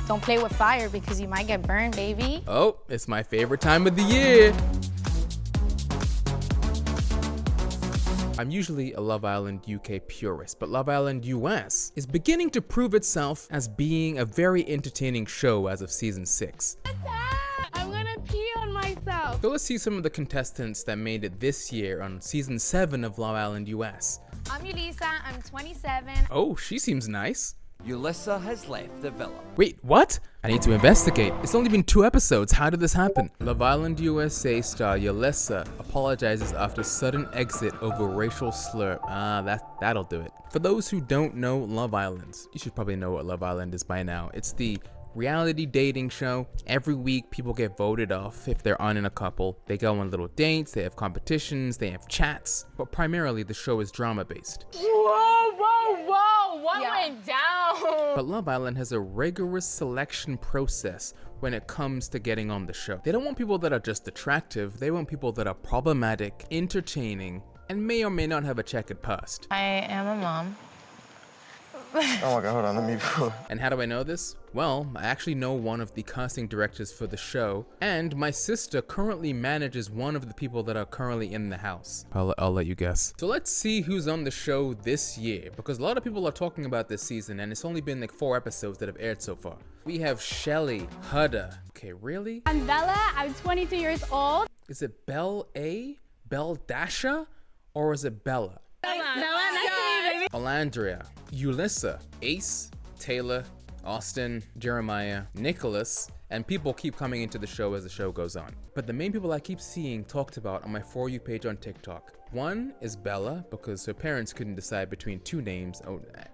Don't play with fire because you might get burned, baby. Oh, it's my favorite time of the year. I'm usually a Love Island UK purist, but Love Island US is beginning to prove itself as being a very entertaining show as of season 6. I'm gonna pee on myself. So let's see some of the contestants that made it this year on season 7 of Love Island US. I'm Ulysa, I'm 27. Oh, she seems nice. Ulysa has left the villa. Wait, what? I need to investigate. It's only been 2 episodes. How did this happen? Love Island USA star Ulysa apologizes after sudden exit over racial slur. That'll do it. For those who don't know Love Island, you should probably know what Love Island is by now. It's the reality dating show. Every week people get voted off if they're on in a couple. They go on little dates, they have competitions, they have chats, but primarily the show is drama based. Whoa, what went down? But Love Island has a rigorous selection process when it comes to getting on the show. They don't want people that are just attractive, they want people that are problematic, entertaining, and may or may not have a checkered past. I am a mom. Oh my god, hold on, let me... And how do I know this? Well, I actually know one of the casting directors for the show, and my sister currently manages one of the people that are currently in the house. I'll let you guess. So let's see who's on the show this year, because a lot of people are talking about this season, and it's only been like 4 episodes that have aired so far. We have Shelly, Huda. Okay, really? I'm Bella, I'm 22 years old. Is it Belle Dasha, or is it Bella? Bella, nice to meet you, baby. Alandria, Ulysa, Ace, Taylor, Austin, Jeremiah, Nicholas, and people keep coming into the show as the show goes on. But the main people I keep seeing talked about on my For You page on TikTok. One is Bella, because her parents couldn't decide between 2 names,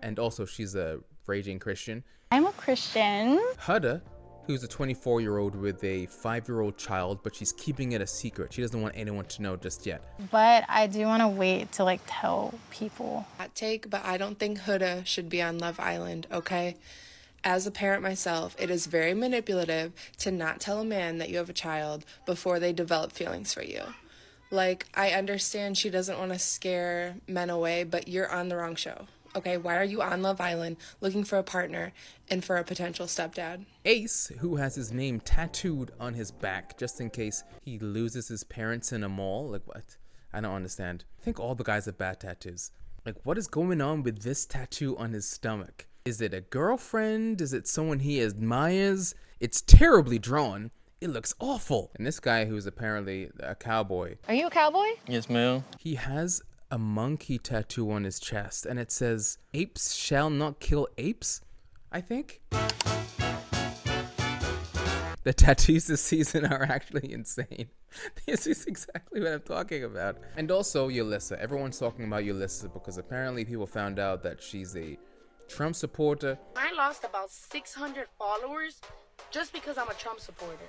and also she's a raging Christian. I'm a Christian. Huda, who's a 24-year-old with a 5-year-old child, but she's keeping it a secret. She doesn't want anyone to know just yet. But I do want to wait to like tell people. Hot take, but I don't think Huda should be on Love Island, okay? As a parent myself, it is very manipulative to not tell a man that you have a child before they develop feelings for you. Like, I understand she doesn't want to scare men away, but you're on the wrong show. Okay, why are you on Love Island looking for a partner and for a potential stepdad? Ace, who has his name tattooed on his back just in case he loses his parents in a mall. Like, what? I don't understand. I think all the guys have bad tattoos. Like, what is going on with this tattoo on his stomach? Is it a girlfriend? Is it someone he admires? It's terribly drawn. It looks awful. And this guy, who's apparently a cowboy. Are you a cowboy? Yes, ma'am. He has a monkey tattoo on his chest, and it says, "Apes shall not kill apes," I think. The tattoos this season are actually insane. This is exactly what I'm talking about. And also Ulysa. Everyone's talking about Ulysa because apparently people found out that she's a Trump supporter. I lost about 600 followers just because I'm a Trump supporter.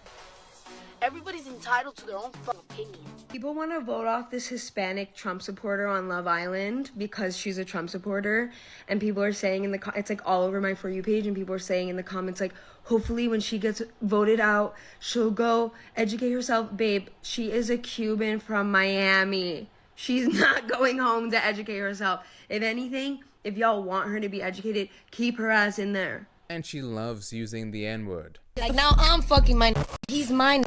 Everybody's entitled to their own opinion. People want to vote off this Hispanic Trump supporter on Love Island because she's a Trump supporter, and people are saying it's like all over my For You page, and people are saying in the comments like, hopefully when she gets voted out, she'll go educate herself. Babe, she is a Cuban from Miami. She's not going home to educate herself. If anything, if y'all want her to be educated, keep her ass in there. And she loves using the N-word. Like, now I'm fucking my he's mine.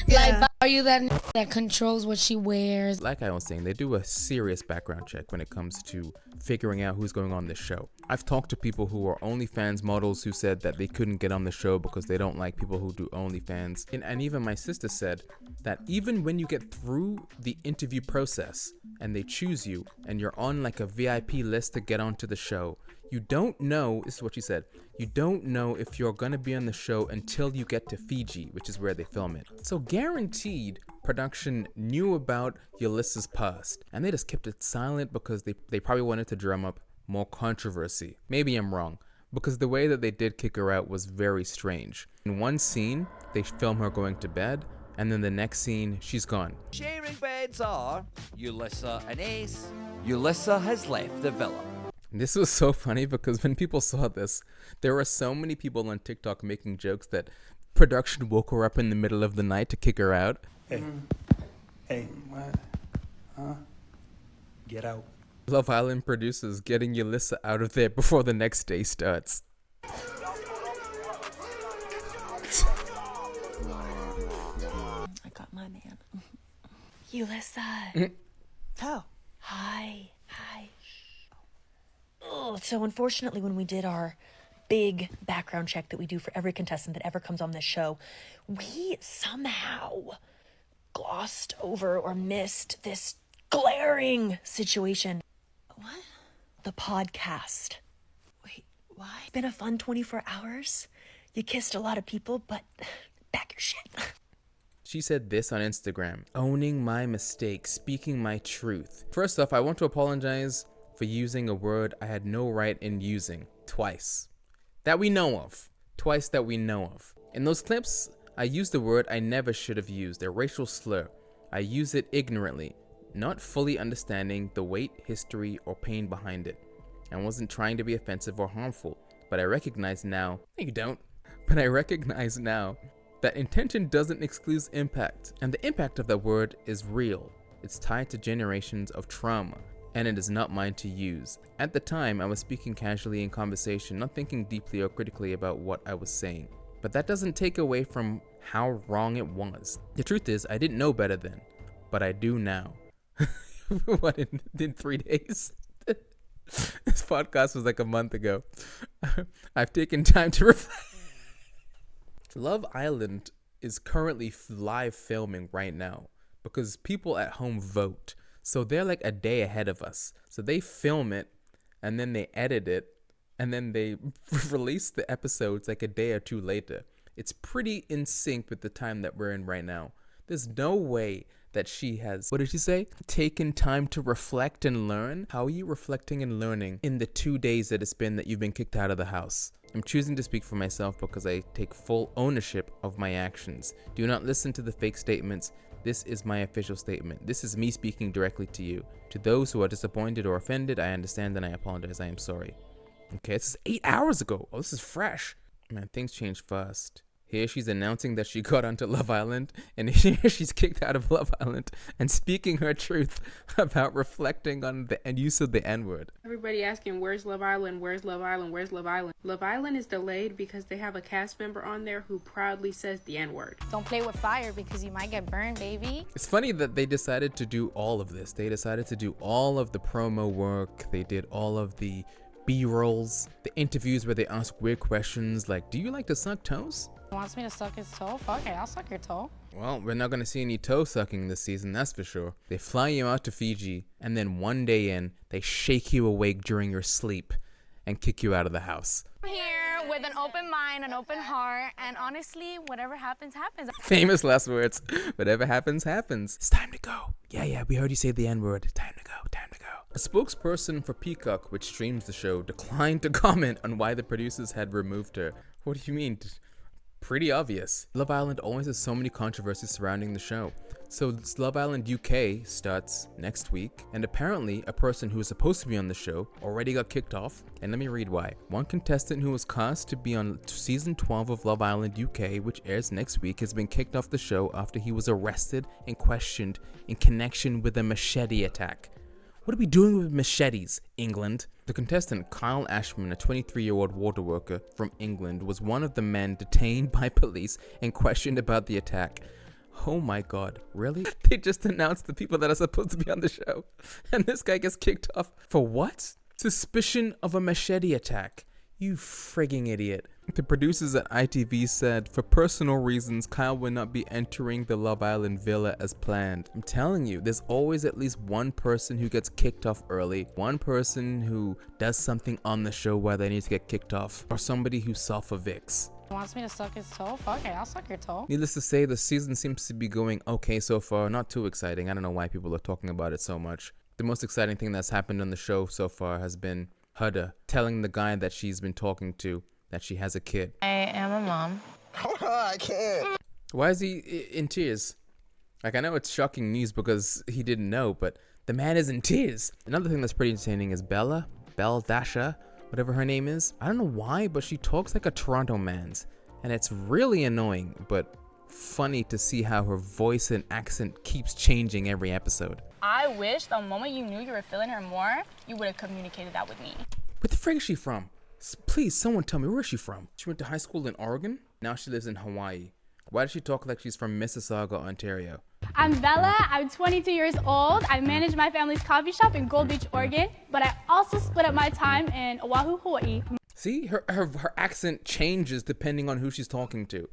Like, are you that controls what she wears? Like I was saying, they do a serious background check when it comes to figuring out who's going on this show. I've talked to people who are OnlyFans models who said that they couldn't get on the show because they don't like people who do OnlyFans. And even my sister said that even when you get through the interview process and they choose you and you're on like a VIP list to get onto the show, you don't know, this is what she said, you don't know if you're gonna be on the show until you get to Fiji, which is where they film it. So guaranteed production knew about Ulysa's past, and they just kept it silent because they probably wanted to drum up more controversy. Maybe I'm wrong, because the way that they did kick her out was very strange. In one scene, they film her going to bed, and then the next scene, she's gone. Sharing beds are Ulysa and Ace. Ulysa has left the villa. This was so funny because when people saw this, there were so many people on TikTok making jokes that production woke her up in the middle of the night to kick her out. Hey, what? Huh? Get out. Love Island producers getting Ulysa out of there before the next day starts. not my man. Ulysa. Oh. Hi. Oh, so unfortunately when we did our big background check that we do for every contestant that ever comes on this show, we somehow glossed over or missed this glaring situation. What? The podcast. Wait, why? It's been a fun 24 hours. You kissed a lot of people, but back your shit. She said this on Instagram: owning my mistake, speaking my truth. First off, I want to apologize for using a word I had no right in using twice. That we know of. Twice that we know of. In those clips, I used a word I never should have used, a racial slur. I use it ignorantly, not fully understanding the weight, history, or pain behind it. I wasn't trying to be offensive or harmful, but I recognize now, no, you don't, but I recognize now that intention doesn't exclude impact, and the impact of that word is real. It's tied to generations of trauma, and it is not mine to use. At the time, I was speaking casually in conversation, not thinking deeply or critically about what I was saying. But that doesn't take away from how wrong it was. The truth is, I didn't know better then, but I do now. What, in 3 days? This podcast was like a month ago. I've taken time to reflect. Love Island is currently live filming right now because people at home vote. So they're like a day ahead of us. So they film it and then they edit it and then they release the episodes like a day or two later. It's pretty in sync with the time that we're in right now. There's no way that she has, what did she say? Taken time to reflect and learn? How are you reflecting and learning in the 2 days that it's been that you've been kicked out of the house? I'm choosing to speak for myself because I take full ownership of my actions. Do not listen to the fake statements. This is my official statement. This is me speaking directly to you. To those who are disappointed or offended, I understand and I apologize. I am sorry. Okay, this is 8 hours ago. Oh, this is fresh. Man, things change fast. Here she's announcing that she got onto Love Island, and here she's kicked out of Love Island and speaking her truth about reflecting on the use of the N-word. Everybody asking, where's Love Island? Where's Love Island? Where's Love Island? Love Island is delayed because they have a cast member on there who proudly says the N-word. Don't play with fire because you might get burned, baby. It's funny that they decided to do all of this. They decided to do all of the promo work. They did all of the B-rolls, the interviews where they ask weird questions like, do you like to suck toes? He wants me to suck his toe? Fuck it, I'll suck your toe. Well, we're not going to see any toe sucking this season, that's for sure. They fly you out to Fiji, and then one day in, they shake you awake during your sleep and kick you out of the house. I'm here with an open mind, an open heart, and honestly, whatever happens, happens. Famous last words. Whatever happens, happens. It's time to go. Yeah, we heard you say the N-word. Time to go. A spokesperson for Peacock, which streams the show, declined to comment on why the producers had removed her. What do you mean? Pretty obvious. Love Island always has so many controversies surrounding the show. So Love Island UK starts next week, and apparently a person who was supposed to be on the show already got kicked off. And let me read why. One contestant who was cast to be on season 12 of Love Island UK, which airs next week, has been kicked off the show after he was arrested and questioned in connection with a machete attack. What are we doing with machetes, England? The contestant, Kyle Ashman, a 23-year-old water worker from England, was one of the men detained by police and questioned about the attack. Oh my god, really? They just announced the people that are supposed to be on the show, and this guy gets kicked off for what? Suspicion of a machete attack. You frigging idiot. The producers at ITV said, for personal reasons, Kyle will not be entering the Love Island villa as planned. I'm telling you, there's always at least one person who gets kicked off early, one person who does something on the show where they need to get kicked off, or somebody who self-evicts. He wants me to suck his toe? Fuck it, I'll suck your toe. Needless to say, the season seems to be going okay so far. Not too exciting. I don't know why people are talking about it so much. The most exciting thing that's happened on the show so far has been Huda telling the guy that she's been talking to that she has a kid. I am a mom. Hold on, I can't. Why is he in tears? Like, I know it's shocking news because he didn't know, but the man is in tears. Another thing that's pretty entertaining is Belle Dasha, whatever her name is. I don't know why, but she talks like a Toronto man's. And it's really annoying, but funny to see how her voice and accent keeps changing every episode. I wish the moment you knew you were feeling her more, you would have communicated that with me. Where the frig is she from? Please, someone tell me, where is she from? She went to high school in Oregon. Now she lives in Hawaii. Why does she talk like she's from Mississauga, Ontario? I'm Bella. I'm 22 years old. I manage my family's coffee shop in Gold Beach, Oregon, but I also split up my time in Oahu, Hawaii. See, her accent changes depending on who she's talking to.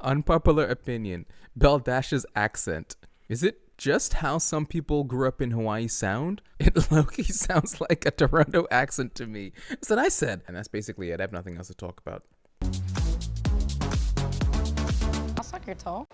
Unpopular opinion. Belle Dash's accent. Is it just how some people grew up in Hawaii sound? It low-key sounds like a Toronto accent to me. That's what I said. And that's basically it. I have nothing else to talk about. I'll suck your toe.